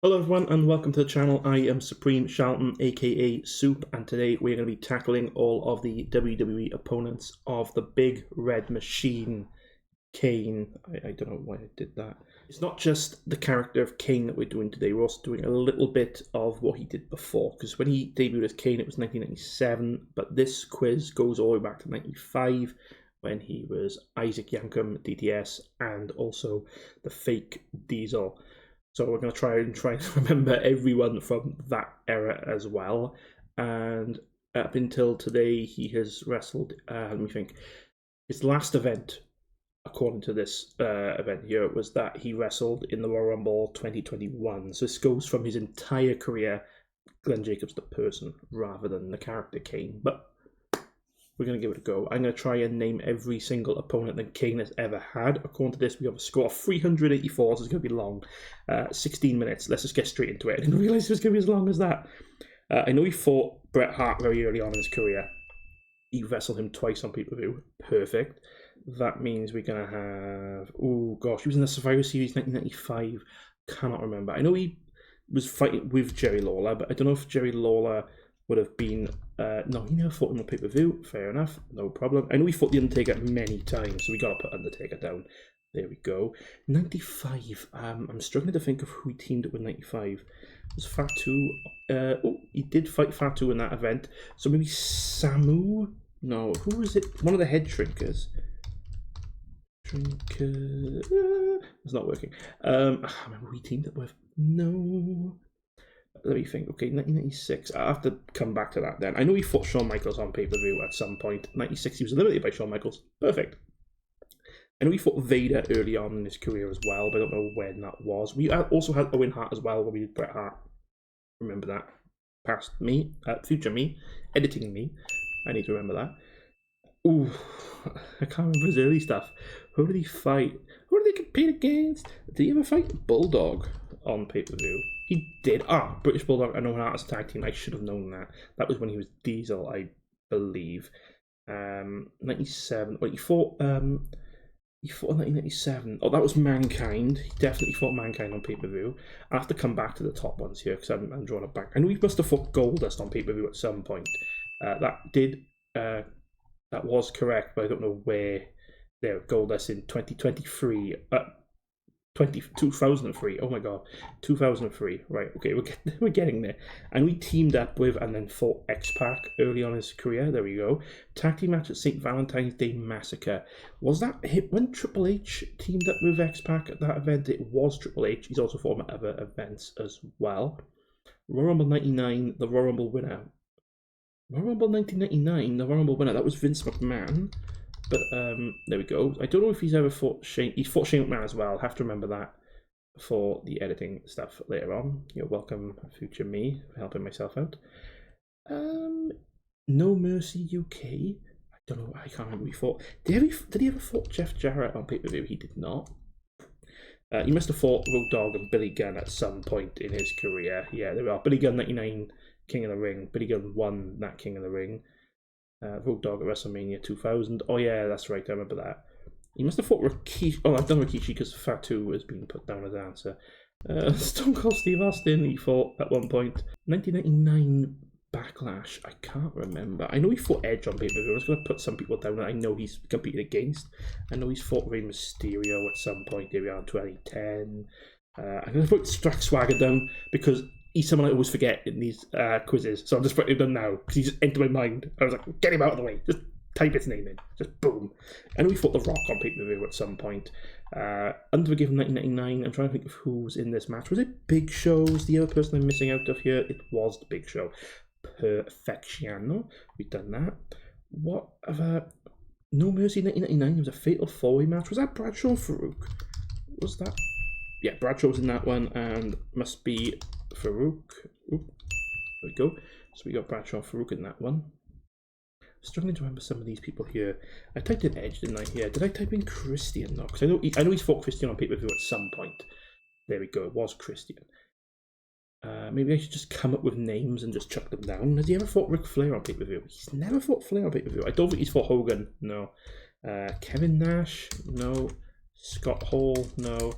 Hello everyone and welcome to the channel. I am SupremeCharlatan aka Soup, and today we're going to be tackling all of the WWE opponents of the Big Red Machine, Kane. I don't know why I did that. It's not just the character of Kane that we're doing today, we're also doing a little bit of what he did before, because when he debuted as Kane it was 1997, but this quiz goes all the way back to 95 when he was Isaac Yankem DDS and also the fake Diesel. So we're going to try and remember everyone from that era as well. And up until today, he has wrestled, let me think, his last event, according to this event here, was that he wrestled in the Royal Rumble 2021. So this goes from his entire career, Glenn Jacobs the person, rather than the character Kane. But we're going to give it a go. I'm going to try and name every single opponent that Kane has ever had. According to this, we have a score of 384, so it's going to be long. 16 minutes. Let's just get straight into it. I didn't realise it was going to be as long as that. I know he fought Bret Hart very early on in his career. He wrestled him twice on pay-per-view. Perfect. That means we're going to have... Oh, gosh. He was in the Survivor Series 1995. Cannot remember. I know he was fighting with Jerry Lawler, but I don't know if Jerry Lawler would have been... no, he never fought on the pay-per-view. Fair enough. No problem. I know he fought The Undertaker many times, so we got to put Undertaker down. There we go. 95. I'm struggling to think of who he teamed up with 95. Was Fatu... oh, he did fight Fatu in that event. So maybe Samu? No, who was it? One of the head shrinkers. It's not working. I can't remember who he teamed up with. No... Let me think. Okay, 1996. I have to come back to that then. I know he fought Shawn Michaels on pay-per-view at some point. 96, he was eliminated by Shawn Michaels. Perfect. I know he fought Vader early on in his career as well, but I don't know when that was. We also had Owen Hart as well when we did Bret Hart. Remember that. Past me, future me, editing me. I need to remember that. Ooh, I can't remember his early stuff. Who did he fight? Who did they compete against? Did he ever fight Bulldog on pay-per-view? He did. British Bulldog and Owen Hart as a tag team. I should have known that. That was when he was Diesel, I believe. 97. Wait, he fought in 1997. Oh, that was Mankind. He definitely fought Mankind on pay-per-view. I have to come back to the top ones here because I'm drawing it back. I know he must have fought Goldust on pay-per-view at some point. That was correct, but I don't know where. There, Goldust in 2023. 2003. Oh my god, 2003. Right, okay, we're getting there. And we teamed up with and then fought X-Pac early on in his career. There we go. Tag team match at St. Valentine's Day Massacre. Was that hit when Triple H teamed up with X-Pac at that event? It was Triple H. He's also fought at other events as well. Royal Rumble 99, the Royal Rumble winner. Royal Rumble 1999, the Royal Rumble winner. That was Vince McMahon. But there we go. I don't know if he's ever fought Shane. He's fought Shane McMahon as well. I'll have to remember that for the editing stuff later on. You're welcome, future me, for helping myself out. No Mercy UK. I don't know. I can't remember who he fought. Did he ever fought Jeff Jarrett on pay-per-view? He did not. He must have fought Road Dogg and Billy Gunn at some point in his career. Yeah, there we are. Billy Gunn 99, King of the Ring. Billy Gunn won that King of the Ring. Road Dogg at WrestleMania 2000. Oh yeah, that's right, I remember that. He must have fought Rikishi. Oh, I've done Rikishi because Fatu has been put down as answer. Stone Cold Steve Austin, he fought at one point. 1999 Backlash, I can't remember. I know he fought Edge on pay-per-view. I'm just going to put some people down that I know he's competed against. I know he's fought Rey Mysterio at some point. Here we are in 2010. I'm going to put Strack Swagger down because he's someone I always forget in these quizzes, so I'm just putting him down now because he's entered my mind. I was like, get him out of the way. Just type his name in. Just boom. I know we fought The Rock on pay-per-view at some point. Unforgiven 1999. I'm trying to think of who was in this match. Was it Big Show? Was the other person I'm missing out of here? It was the Big Show. Perfecciano. We've done that. What other... No Mercy 1999. It was a Fatal 4-Way match. Was that Bradshaw and Farouk? Was that... Yeah, Bradshaw was in that one, and must be Farouk. Oop, there we go. So we got Bradshaw and Farouk in that one. Struggling to remember some of these people here. I typed in Edge, didn't I? Yeah, did I type in Christian? No, because I know he's fought Christian on pay-per-view at some point. There we go, it was Christian. Maybe I should just come up with names and just chuck them down. Has he ever fought Ric Flair on pay-per-view? He's never fought Flair on pay-per-view. I don't think he's fought Hogan, no. Kevin Nash, no. Scott Hall, no.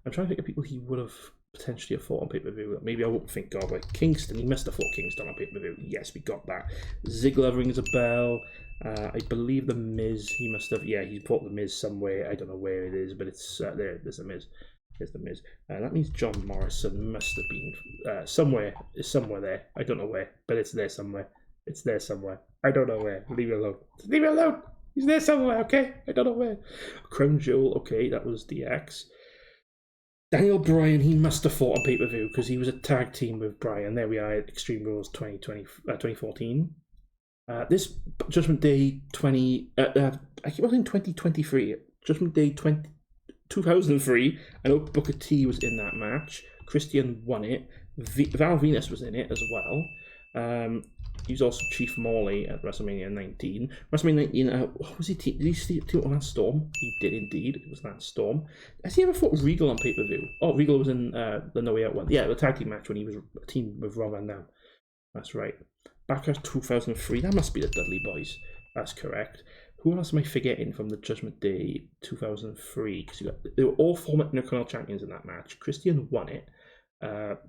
I'm trying to think of people he would have potentially have fought on pay-per-view that maybe I won't think of. Like Kingston, he must have fought Kingston on pay-per-view. Yes, we got that. Ziggler rings a bell. I believe the Miz, he must have, yeah, he fought the Miz somewhere. I don't know where it is, but it's there's the Miz. There's the Miz. That means John Morrison must have been somewhere. It's somewhere there. I don't know where, but it's there somewhere. It's there somewhere. I don't know where. Leave it alone. Leave it alone. He's there somewhere, okay? I don't know where. Crown Jewel, okay, that was DX. Daniel Bryan, he must have fought on pay-per-view because he was a tag team with Bryan. There we are at Extreme Rules 2014. This Judgment Day I keep saying 2023. Judgment Day 2003. I know Booker T was in that match. Christian won it. Val Venus was in it as well. He was also Chief Morley at WrestleMania 19. WrestleMania 19, was he? Did he team up with Lance Storm? He did indeed. It was Lance Storm. Has he ever fought Regal on pay-per-view? Oh, Regal was in the No Way Out one. Yeah, the tag team match when he was a team with Rob Van Dam. That's right. Backlash 2003. That must be the Dudley Boys. That's correct. Who else am I forgetting from the Judgment Day 2003? Because they were all former Intercontinental champions in that match. Christian won it.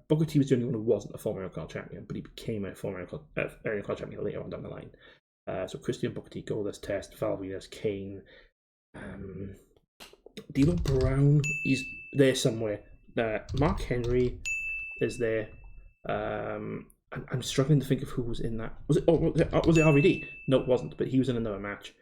Booker T was the only one who wasn't a former Intercontinental champion, but he became a former Intercontinental champion later on down the line. So Christian, Booker T, Goldust, Test, Val Venus, Kane, D'Lo Brown, he's there somewhere. Mark Henry is there. I'm struggling to think of who was in that. Was it RVD? No, it wasn't, but he was in another match.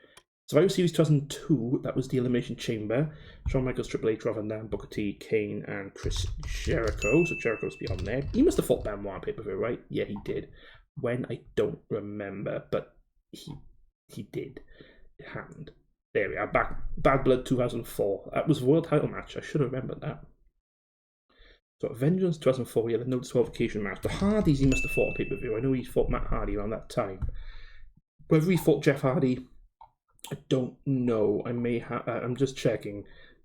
Survivor Series 2002, that was the Elimination Chamber. Shawn Michaels, Triple H, Rob Van Dam, Booker T, Kane, and Chris Jericho. So Jericho's beyond there. He must have fought Benoit on pay-per-view, right? Yeah, he did. When, I don't remember, but he did. It happened. There we are. Badd Blood 2004. That was a world title match. I should have remembered that. So Vengeance 2004, we had a no disqualification match. The Hardys, he must have fought on pay-per-view. I know he fought Matt Hardy around that time. Whether he fought Jeff Hardy, I don't know. I may have. I'm just checking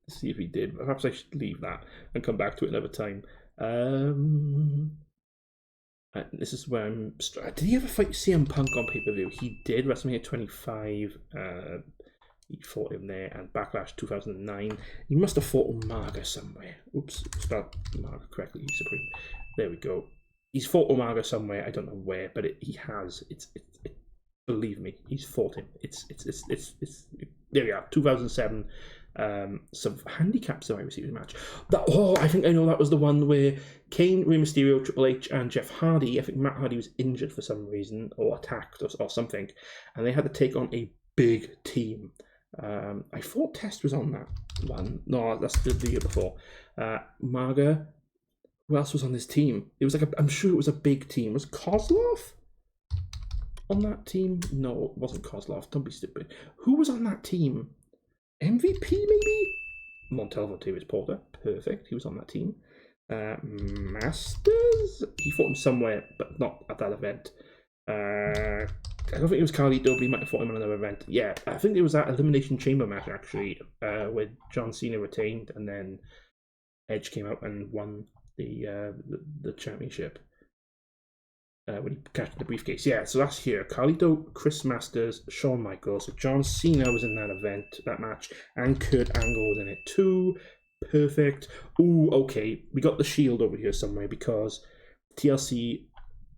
to see if he did. Perhaps I should leave that and come back to it another time. This is where I'm. Did he ever fight CM Punk on pay-per-view? He did. WrestleMania 25. He fought him there, and Backlash 2009. He must have fought Umaga somewhere. Oops, spelled Umaga correctly. Supreme. There we go. He's fought Umaga somewhere. I don't know where, but he has. Believe me, he's fought him. It's there we are. 2007. Some handicap Survivor Series match. I think I know that was the one where Kane, Rey Mysterio, Triple H, and Jeff Hardy. I think Matt Hardy was injured for some reason or attacked or something, and they had to take on a big team. I thought Test was on that one. No, that's the year before. Marga. Who else was on this team? It was I'm sure it was a big team. Was Kozlov on that team? No, it wasn't Kozlov. Don't be stupid. Who was on that team? MVP maybe? Montalvo Davis Porter. Perfect. He was on that team. Masters? He fought him somewhere, but not at that event. I don't think it was Carlito, but he might have fought him on another event. Yeah, I think it was that Elimination Chamber match, actually, where John Cena retained, and then Edge came out and won the championship. When he catched the briefcase. Yeah, so that's here. Carlito, Chris Masters, Shawn Michaels. So John Cena was in that event, that match, and Kurt Angle was in it too. Perfect. Ooh, okay. We got the Shield over here somewhere because TLC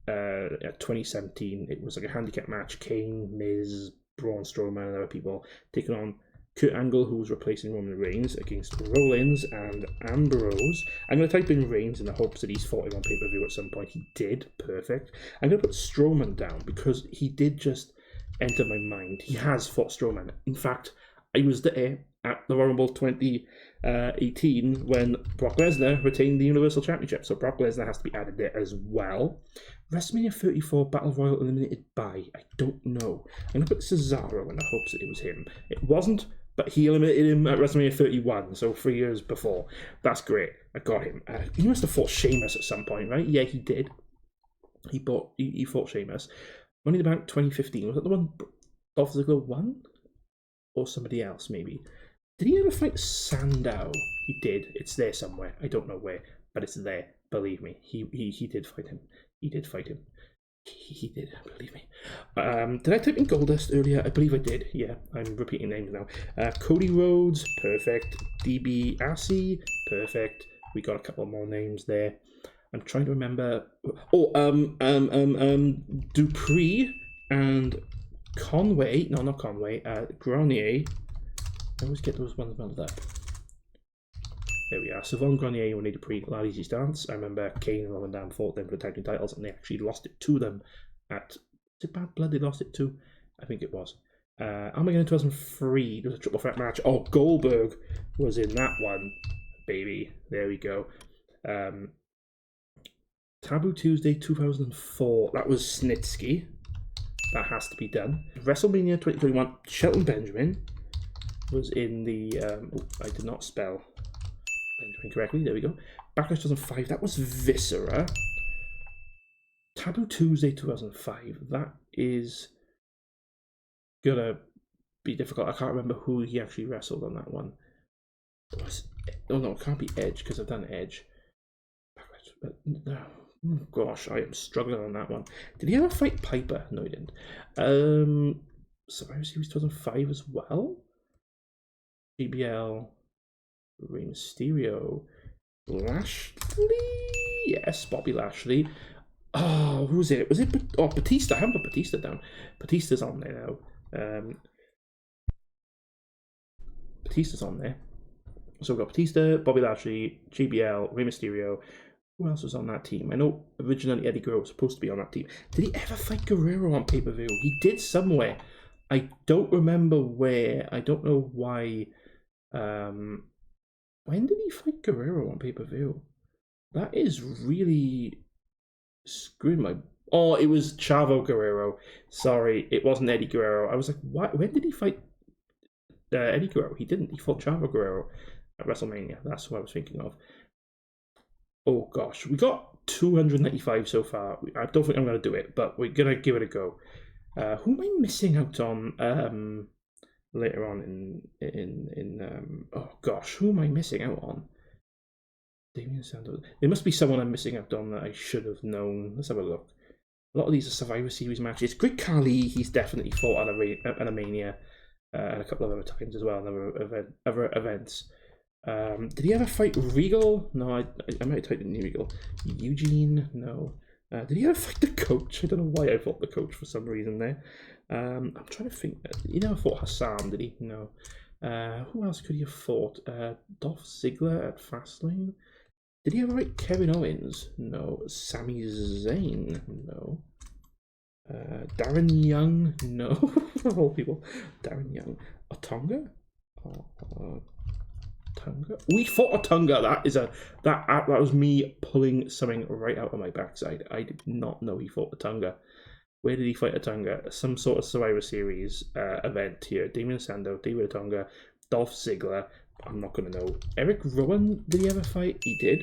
2017, it was like a handicap match. Kane, Miz, Braun Strowman, and other people taking on Kurt Angle, who was replacing Roman Reigns, against Rollins and Ambrose. I'm going to type in Reigns in the hopes that he's fought him on pay-per-view at some point. He did. Perfect. I'm going to put Strowman down because he did just enter my mind. He has fought Strowman. In fact, I was there at the Rumble 2018 when Brock Lesnar retained the Universal Championship. So Brock Lesnar has to be added there as well. WrestleMania 34 Battle Royal eliminated by, I don't know. I'm going to put Cesaro in the hopes that it was him. It wasn't, but he eliminated him at WrestleMania 31, so 3 years before. That's great. I got him. He must have fought Sheamus at some point, right? Yeah, he did. He fought Sheamus. Money in the Bank 2015. Was that the one Dolph Ziggler won? Or somebody else, maybe? Did he ever fight Sandow? He did. It's there somewhere. I don't know where, but it's there. Believe me. He did fight him. He did fight him. He did, believe me. Did I type in Goldust earlier? I believe I did. Yeah, I'm repeating names now. Cody Rhodes, perfect. DiBiase, perfect. We got a couple more names there. I'm trying to remember. Oh, Dupree and Conway. No, not Conway. Grenier. I always get those ones muddled up. There we are. Savon, Grenier, Winnie Dupree, Lad Easy Stance. I remember Kane and Roman Dam fought them for the tag team titles, and they actually lost it to them at. Is it Badd Blood they lost it to? I think it was. Armageddon 2003. There was a triple threat match. Oh, Goldberg was in that one, baby. There we go. Taboo Tuesday 2004. That was Snitsky. That has to be done. WrestleMania 2021. Shelton Benjamin was in the. I did not spell Benjamin correctly. There we go. Backlash 2005. That was Viscera. Taboo Tuesday 2005. That is gonna be difficult. I can't remember who he actually wrestled on that one. Oh no, it can't be Edge because I've done Edge. But no. Oh, gosh, I am struggling on that one. Did he ever fight Piper? No, he didn't. Survivor Series 2005 as well. GBL, Rey Mysterio, Lashley. Yes, Bobby Lashley. Oh, who was it? Was it? Oh, Batista. I haven't put Batista down. Batista's on there now. Batista's on there. So we've got Batista, Bobby Lashley, GBL, Rey Mysterio. Who else was on that team? I know originally Eddie Guerrero was supposed to be on that team. Did he ever fight Guerrero on pay-per-view? He did somewhere. I don't remember where. I don't know why. When did he fight Guerrero on pay-per-view? That is really screwing my... Oh, it was Chavo Guerrero. Sorry, it wasn't Eddie Guerrero. I was like, why? When did he fight Eddie Guerrero? He didn't. He fought Chavo Guerrero at WrestleMania. That's what I was thinking of. Oh gosh, we got 295 so far. I don't think I'm going to do it, but we're going to give it a go. Who am I missing out on later on oh gosh, who am I missing out on? Damien Sandow. There must be someone I'm missing out on that I should have known. Let's have a look. A lot of these are Survivor Series matches. Great Khali, he's definitely fought at a Mania and a couple of other times as well, and other events. Did he ever fight Regal? No, I might have typed in Regal. Eugene? No. Did he ever fight the coach? I don't know why I thought the coach for some reason there. I'm trying to think. He never fought Hassan, did he? No. Who else could he have fought? Dolph Ziggler at Fastlane? Did he ever fight Kevin Owens? No. Sami Zayn? No. Darren Young? No. Of all people. Darren Young. Otunga? Otunga? We fought Otunga. That was me pulling something right out of my backside. I did not know he fought Otunga. Where did he fight Otunga? Some sort of Survivor Series event here. Damien Sandow, David Otunga, Dolph Ziggler. I'm not going to know. Eric Rowan, did he ever fight? He did.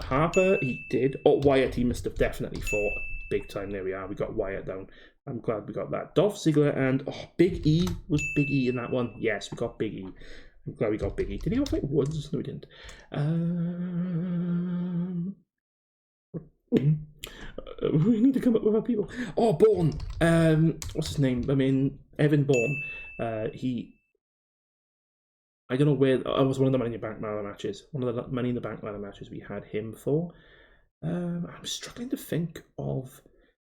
Harper, he did. Oh, Wyatt, he must have definitely fought big time. There we are. We got Wyatt down. I'm glad we got that. Dolph Ziggler and Big E. Was Big E in that one? Yes, we got Big E. I'm glad we got Big E. Did he ever fight Woods? No, he didn't. We need to come up with our people. Oh, Bourne. What's his name? I mean, Evan Bourne. I don't know where. I was one of the Money in the Bank ladder matches. One of the Money in the Bank ladder matches we had him for. I'm struggling to think of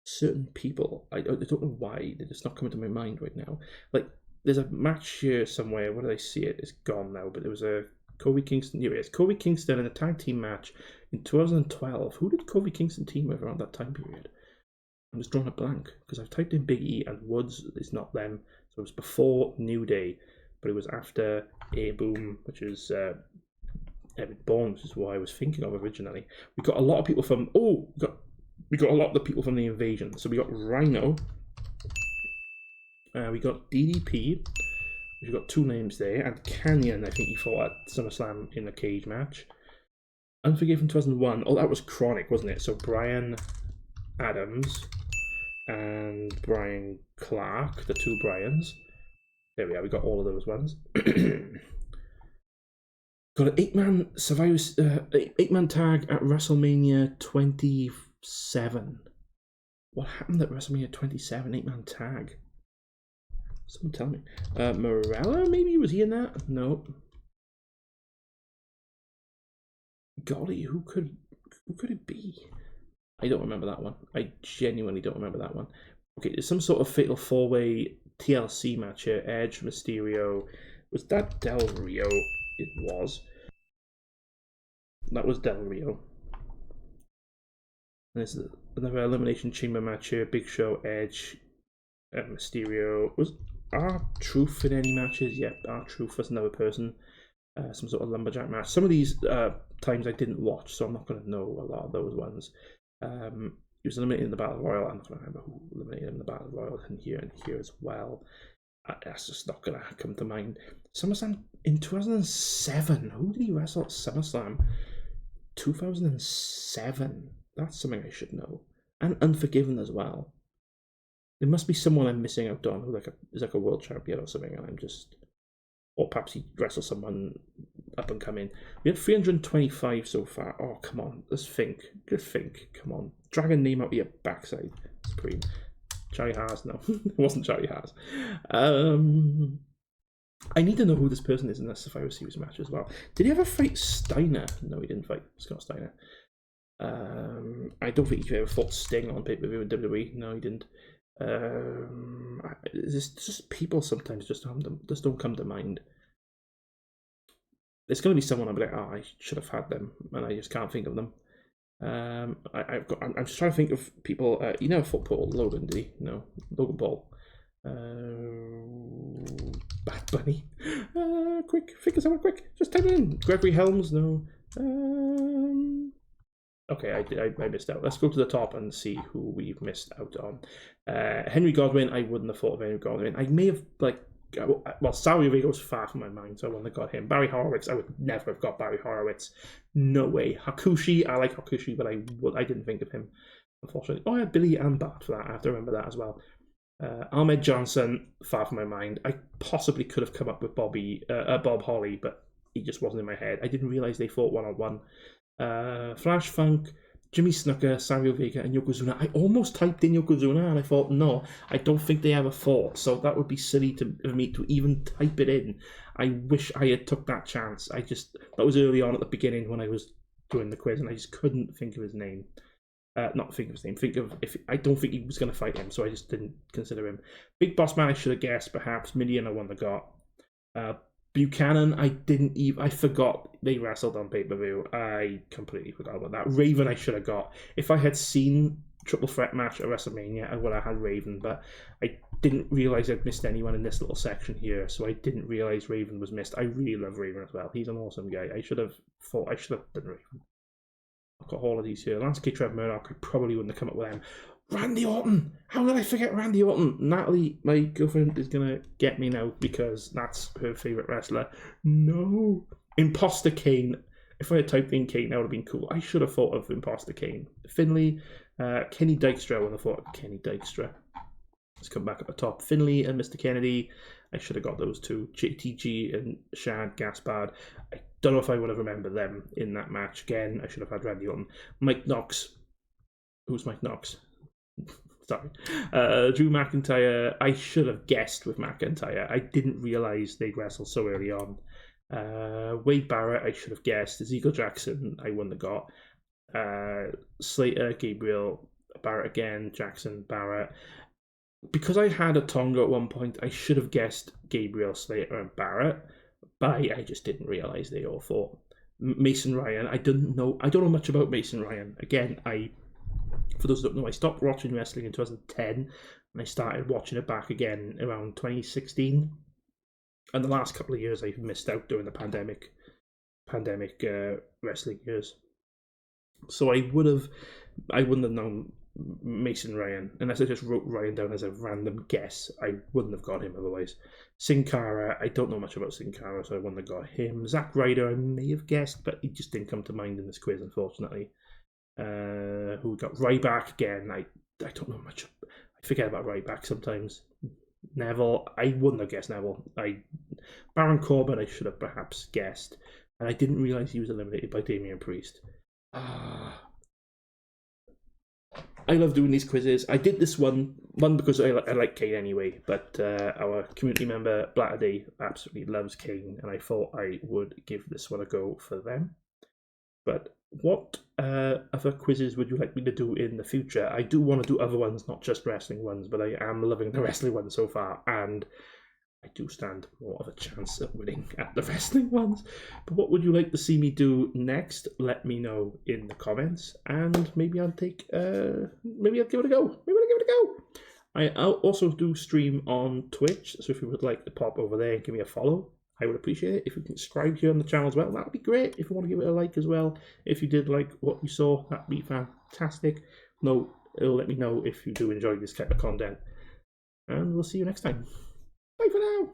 certain people. I don't know why. It's not coming to my mind right now. Like, there's a match here somewhere. Where did I see it? It's gone now. But there was a Kofi Kingston. Here it is. Kofi Kingston in a tag team match in 2012. Who did Kofi Kingston team with around that time period? I'm just drawing a blank because I've typed in Big E and Woods. It's not them. So it was before New Day, but it was after A Boom, which is Evan Bourne, which is what I was thinking of originally. We got a lot of people from. We got a lot of the people from the Invasion. So we got Rhino. We got DDP. We've got two names there, and Canyon. I think he fought at SummerSlam in a cage match. Unforgiven 2001. Oh, that was Chronic, wasn't it? So Brian Adams and Brian Clark, the two Brians. There we are. We got all of those ones. Got an 8-man Survivor, 8-man tag at WrestleMania 27. What happened at WrestleMania 27? 8-man tag. Someone tell me. Morella, maybe? Was he in that? No. golly, who could it be? I don't remember that one. I genuinely don't remember that one. Okay, there's some sort of fatal 4-way TLC match here. Edge, Mysterio. Was that Del Rio? It was. That was Del Rio. There's another Elimination Chamber match here. Big Show, Edge, and Mysterio. Was R-Truth in any matches? Yep, R-Truth was another person. Some sort of lumberjack match. Some of these times I didn't watch, so I'm not going to know a lot of those ones. He was eliminated in the Battle Royal. I'm not going to remember who eliminated him in the Battle Royal, and here as well. That's just not going to come to mind. SummerSlam in 2007. Who did he wrestle at SummerSlam? 2007. That's something I should know. And Unforgiven as well. There must be someone I'm missing out on who is like a world champion or something, and I'm just... Or perhaps he wrestled someone up and coming. We had 325 so far. Oh, come on. Let's think. Just think. Come on. Drag a name out of your backside. Supreme. Charlie Haas? No. It wasn't Charlie Haas. I need to know who this person is in this Survivor Series match as well. Did he ever fight Steiner? No, he didn't fight Scott Steiner. I don't think he ever fought Sting on pay-per-view in WWE. No, he didn't. There's just people sometimes just don't come to mind. There's going to be someone I'll be like, oh, I should have had them, and I just can't think of them. I'm just trying to think of people. You never fought Paul Logan, did he? No, Logan Paul. Bad Bunny. Quick, think of someone quick. Just type it in. Gregory Helms. No. Okay, I missed out. Let's go to the top and see who we've missed out on. Henry Godwin, I wouldn't have thought of Henry Godwin. I may have, well, Savio Vega was far from my mind, so I wouldn't have got him. Barry Horowitz, I would never have got Barry Horowitz. No way. Hakushi, I like Hakushi, but I didn't think of him, unfortunately. Oh, yeah, Billy and Bart for that. I have to remember that as well. Ahmed Johnson, far from my mind. I possibly could have come up with Bob Holly, but he just wasn't in my head. I didn't realise they fought one-on-one. Flash Funk, Jimmy Snuka, Savio Vega, and Yokozuna. I almost typed in Yokozuna and I thought, no, I don't think they ever fought, so that would be silly of me to even type it in. I wish I had took that chance. That was early on at the beginning when I was doing the quiz, and I just couldn't think of his name. Not think of his name. I don't think he was going to fight him, so I just didn't consider him. Big Boss Man, I should have guessed, perhaps. Mideon, I wouldn't have got. Buchanan, I forgot they wrestled on pay-per-view. I completely forgot about that. Raven, I should have got. If I had seen Triple Threat match at WrestleMania, I would have had Raven, but I didn't realise I'd missed anyone in this little section here, so I didn't realise Raven was missed. I really love Raven as well. He's an awesome guy. I should have done Raven. I've got all of these here. Lance K. Trev Murdoch, I probably wouldn't have come up with them. Randy Orton! How did I forget Randy Orton? Natalie, my girlfriend, is going to get me now because that's her favourite wrestler. No! Imposter Kane. If I had typed in Kane, that would have been cool. I should have thought of Imposter Kane. Finley, Kenny Dykstra, I would have thought of Kenny Dykstra. Let's come back at the top. Finley and Mr. Kennedy. I should have got those two. JTG and Shad Gaspard. I don't know if I would have remembered them in that match. Again, I should have had Randy Orton. Mike Knox. Who's Mike Knox? Sorry. Drew McIntyre. I should have guessed with McIntyre. I didn't realise they'd wrestle so early on. Wade Barrett, I should have guessed. Ezekiel Jackson, I wouldn't have got. Slater, Gabriel, Barrett again, Jackson, Barrett. Because I had a Tonga at one point, I should have guessed Gabriel, Slater, and Barrett, but I just didn't realise they all fought. Mason Ryan, I don't know much about Mason Ryan. Again, for those who don't know, I stopped watching wrestling in 2010, and I started watching it back again around 2016. And the last couple of years I've missed out during the pandemic wrestling years. So I wouldn't have known Mason Ryan unless I just wrote Ryan down as a random guess. I wouldn't have got him otherwise. Sin Cara, I don't know much about Sin Cara, so I wouldn't have got him. Zack Ryder, I may have guessed, but he just didn't come to mind in this quiz, unfortunately. Who got Ryback again? I don't know much. I forget about Ryback sometimes. Neville, I wouldn't have guessed Neville. Baron Corbin, I should have perhaps guessed, and I didn't realise he was eliminated by Damian Priest. I love doing these quizzes. I did this one because I like Kane anyway, but our community member Blatterday absolutely loves Kane, and I thought I would give this one a go for them. But what other quizzes would you like me to do in the future? I do want to do other ones, not just wrestling ones, but I am loving the wrestling ones so far, and I do stand more of a chance at winning at the wrestling ones. But what would you like to see me do next? Let me know in the comments, and maybe I'll take, maybe I'll give it a go. I'll also do stream on Twitch, so if you would like to pop over there and give me a follow, I would appreciate it. If you can subscribe here on the channel as well, that would be great. If you want to give it a like as well, if you did like what you saw, that'd be fantastic. No, it'll let me know if you do enjoy this type of content. And we'll see you next time. Bye for now.